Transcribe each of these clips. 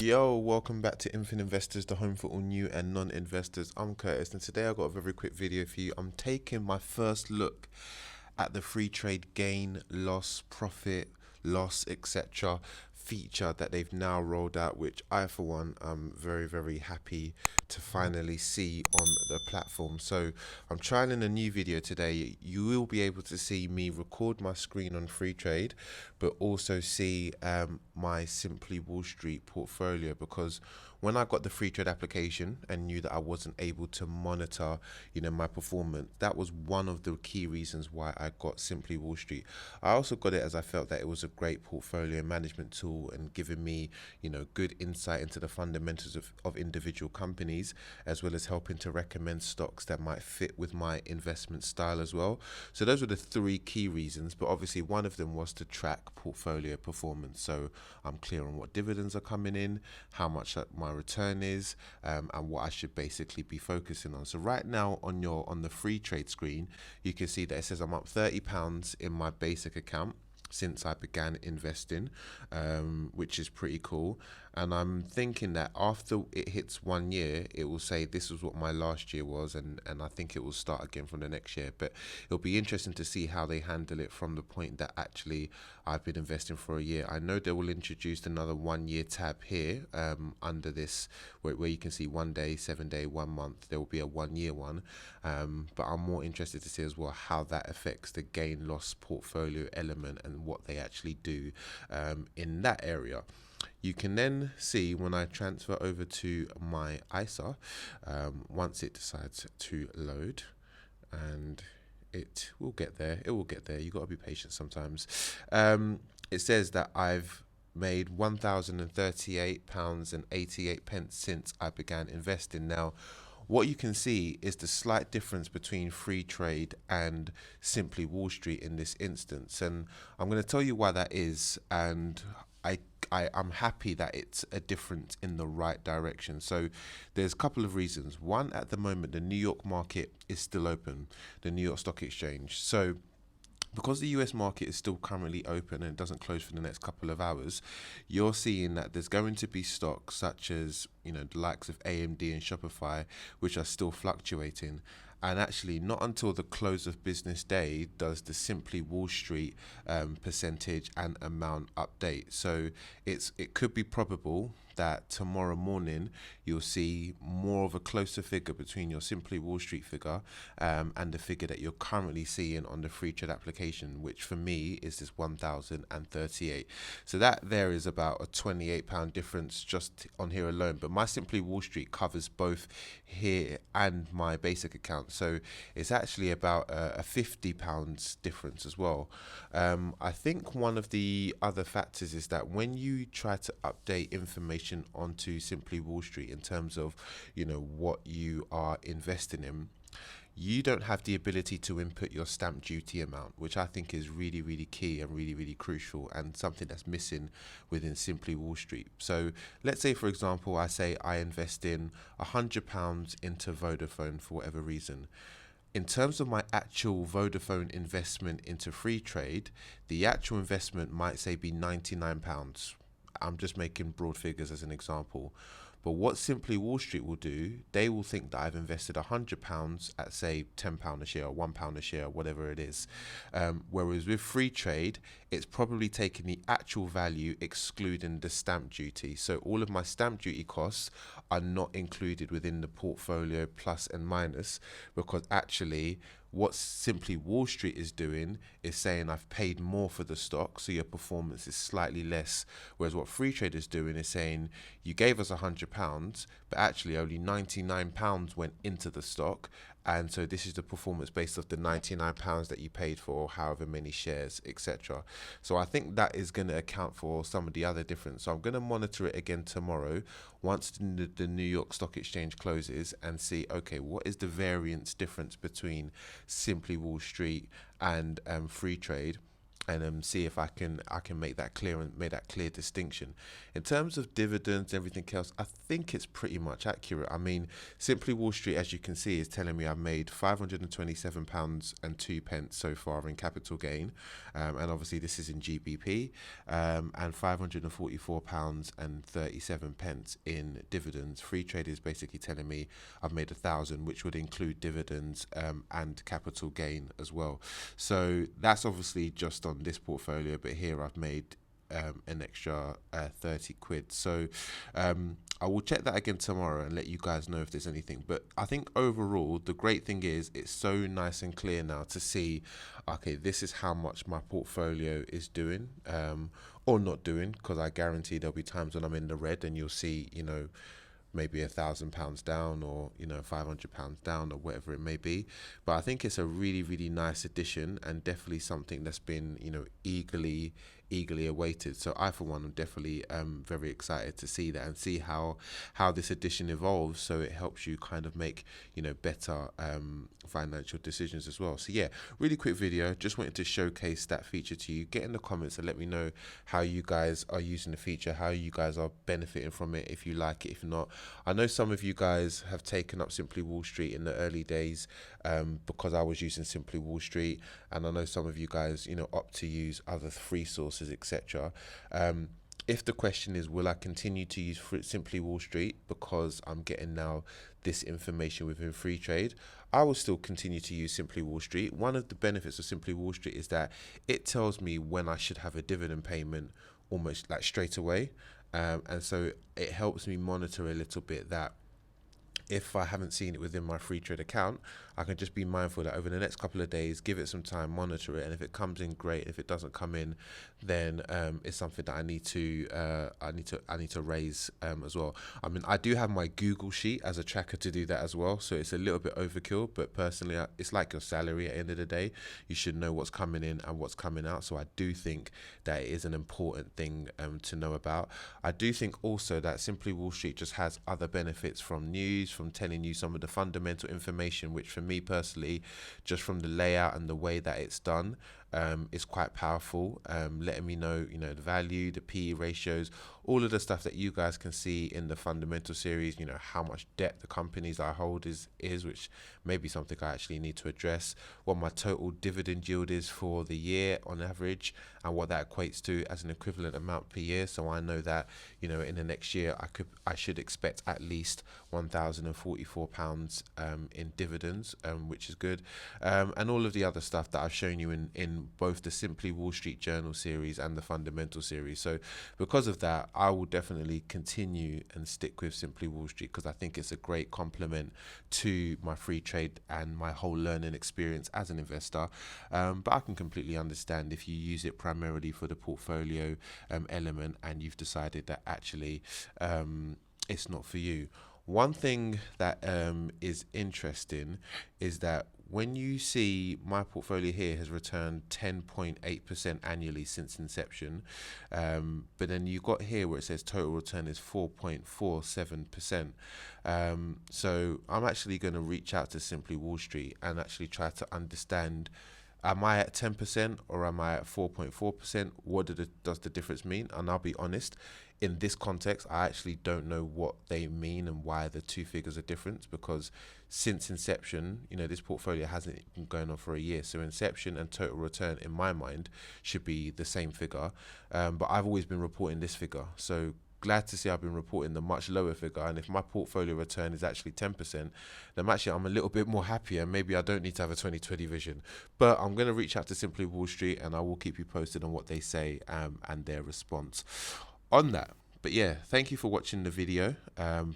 Yo, welcome back to Infinite Investors, the home for all new and non-investors. I'm Curtis, and today I've got a very quick video for you. I'm taking my first look at the Freetrade gain, loss, profit, loss, etc. feature that they've now rolled out, which I, for one, am very happy to finally see on the platform. So I'm trying in a new video today. You will be able to see me record my screen on Freetrade, but also see my Simply Wall Street portfolio, because when I got the Freetrade application and knew that I wasn't able to monitor, my performance, that was one of the key reasons why I got Simply Wall Street. I also got it as I felt that it was a great portfolio management tool and giving me, good insight into the fundamentals of individual companies, as well as helping to recommend stocks that might fit with my investment style as well. So those were the three key reasons, but obviously one of them was to track portfolio performance. So I'm clear on what dividends are coming in, how much my return is, and what I should basically be focusing on. So right now on the Freetrade screen, you can see that it says I'm up £30 in my basic account since I began investing, which is pretty cool. And I'm thinking that after it hits 1 year, it will say this is what my last year was, and I think it will start again from the next year. But it'll be interesting to see how they handle it from the point that actually I've been investing for a year. I know they will introduce another 1 year tab here under this, where you can see 1 day, 7 day, 1 month. There will be a 1 year one, but I'm more interested to see as well how that affects the gain loss portfolio element and what they actually do in that area. You can then see when I transfer over to my ISA, once it decides to load, and it will get there. You got to be patient sometimes. It says that I've made £1,038.88 since I began investing. Now, what you can see is the slight difference between Freetrade and Simply Wall Street in this instance, and I'm going to tell you why that is, and I'm happy that it's a difference in the right direction. So there's a couple of reasons. One, at the moment, the New York market is still open, the New York Stock Exchange. So because the US market is still currently open and it doesn't close for the next couple of hours, you're seeing that there's going to be stocks such as, the likes of AMD and Shopify, which are still fluctuating. And actually, not until the close of business day does the Simply Wall Street percentage and amount update. So it could be probable that tomorrow morning you'll see more of a closer figure between your Simply Wall Street figure and the figure that you're currently seeing on the Freetrade application, which for me is this 1,038. So that there is about a £28 difference just on here alone. But my Simply Wall Street covers both here and my basic account, so it's actually about a £50 difference as well. I think one of the other factors is that when you try to update information onto Simply Wall Street in terms of what you are investing in, you don't have the ability to input your stamp duty amount, which I think is really key and really crucial, and something that's missing within Simply Wall Street. So let's say, for example, I say I invest in £100 into Vodafone for whatever reason. In terms of my actual Vodafone investment into Freetrade, the actual investment might say be £99. I'm just making broad figures as an example. But what Simply Wall Street will do, they will think that I've invested £100 at, say, £10 a share or £1 a share, whatever it is. Whereas with Freetrade, it's probably taking the actual value excluding the stamp duty. So all of my stamp duty costs are not included within the portfolio plus and minus, because actually what Simply Wall Street is doing is saying I've paid more for the stock, so your performance is slightly less. Whereas what Freetrade is doing is saying you gave us £100, but actually only £99 went into the stock, and so this is the performance based off the £99 that you paid for however many shares, etc. So I think that is going to account for some of the other difference. So I'm going to monitor it again tomorrow once the New York Stock Exchange closes, and see, okay, what is the variance difference between Simply Wall Street and Freetrade. and see if I can make that clear and make that clear distinction. In terms of dividends, everything else, I think it's pretty much accurate. I mean, Simply Wall Street, as you can see, is telling me I've made £527.02 so far in capital gain, and obviously this is in GBP, and £544.37 in dividends. Freetrade is basically telling me I've made 1,000, which would include dividends and capital gain as well. So that's obviously just on this portfolio, but here I've made an extra 30 quid. So I will check that again tomorrow and let you guys know if there's anything. But I think overall, the great thing is it's so nice and clear now to see, okay, this is how much my portfolio is doing or not doing, because I guarantee there'll be times when I'm in the red and you'll see, maybe £1,000 down, or £500 down, or whatever it may be. But I think it's a really, really nice addition, and definitely something that's been eagerly awaited. So I, for one, am definitely very excited to see that and see how this addition evolves, so it helps you kind of make better financial decisions as well. So yeah, really quick video, just wanted to showcase that feature to you. Get in the comments and let me know how you guys are using the feature, how you guys are benefiting from it, if you like it, if not. I know some of you guys have taken up Simply Wall Street in the early days because I was using Simply Wall Street, and I know some of you guys opt to use other free sources, etc. If the question is, will I continue to use Simply Wall Street because I'm getting now this information within Freetrade, I will still continue to use Simply Wall Street. One of the benefits of Simply Wall Street is that it tells me when I should have a dividend payment almost like straight away. And so it helps me monitor a little bit that if I haven't seen it within my Freetrade account, I can just be mindful that over the next couple of days, give it some time, monitor it, and if it comes in, great. If it doesn't come in, then it's something that I need to raise as well. I mean, I do have my Google Sheet as a tracker to do that as well, so it's a little bit overkill. But personally, it's like your salary at the end of the day. You should know what's coming in and what's coming out. So I do think that it is an important thing to know about. I do think also that Simply Wall Street just has other benefits from news, from telling you some of the fundamental information, which for me personally, just from the layout and the way that it's done, is quite powerful, letting me know the value, the PE ratios, all of the stuff that you guys can see in the fundamental series, how much debt the companies I hold is which may be something I actually need to address, what my total dividend yield is for the year on average, and what that equates to as an equivalent amount per year. So I know that in the next year I should expect at least £1,044 in dividends, which is good, and all of the other stuff that I've shown you in both the Simply Wall Street Journal series and the Fundamental series. So because of that, I will definitely continue and stick with Simply Wall Street, because I think it's a great complement to my Freetrade and my whole learning experience as an investor. But I can completely understand if you use it primarily for the portfolio element and you've decided that actually it's not for you. One thing that is interesting is that when you see my portfolio here has returned 10.8% annually since inception, but then you got here where it says total return is 4.47%. So I'm actually going to reach out to Simply Wall Street and actually try to understand, am I at 10% or am I at 4.4%? What does the difference mean? And I'll be honest, in this context, I actually don't know what they mean and why the two figures are different, because since inception, this portfolio hasn't been going on for a year. So inception and total return, in my mind, should be the same figure. But I've always been reporting this figure. So glad to see I've been reporting the much lower figure, and if my portfolio return is actually 10%, then I'm a little bit more happier. Maybe I don't need to have a 2020 vision, but I'm going to reach out to Simply Wall Street and I will keep you posted on what they say and their response on that. But yeah, thank you for watching the video.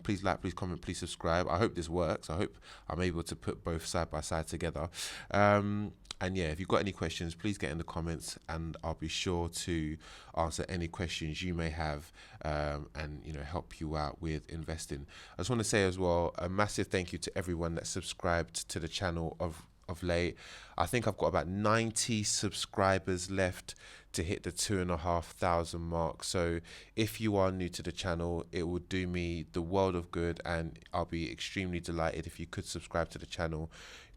Please like, please comment, please subscribe. I hope this works. I hope I'm able to put both side by side together. And yeah, if you've got any questions, please get in the comments and I'll be sure to answer any questions you may have and help you out with investing. I just want to say as well, a massive thank you to everyone that subscribed to the channel of late. I think I've got about 90 subscribers left to hit the 2,500 mark. So if you are new to the channel, it would do me the world of good and I'll be extremely delighted if you could subscribe to the channel.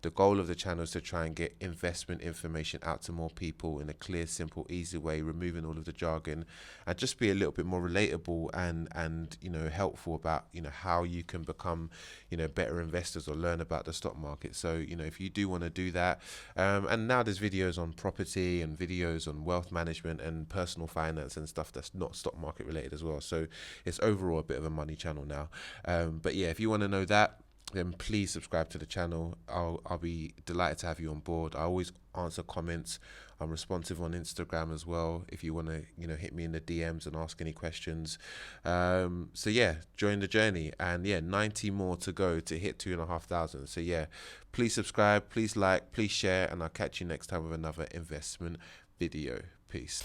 The goal of the channel is to try and get investment information out to more people in a clear, simple, easy way, removing all of the jargon, and just be a little bit more relatable and helpful about how you can become better investors or learn about the stock market. So if you do want to do that, and now there's videos on property and videos on wealth management and personal finance and stuff that's not stock market related as well. So it's overall a bit of a money channel now. But yeah, if you want to know that, then please subscribe to the channel. I'll be delighted to have you on board. I always answer comments. I'm responsive on Instagram as well if you want to hit me in the DMs and ask any questions. So yeah, join the journey. And yeah, 90 more to go to hit 2,500. So yeah, please subscribe, please like, please share, and I'll catch you next time with another investment video. Peace.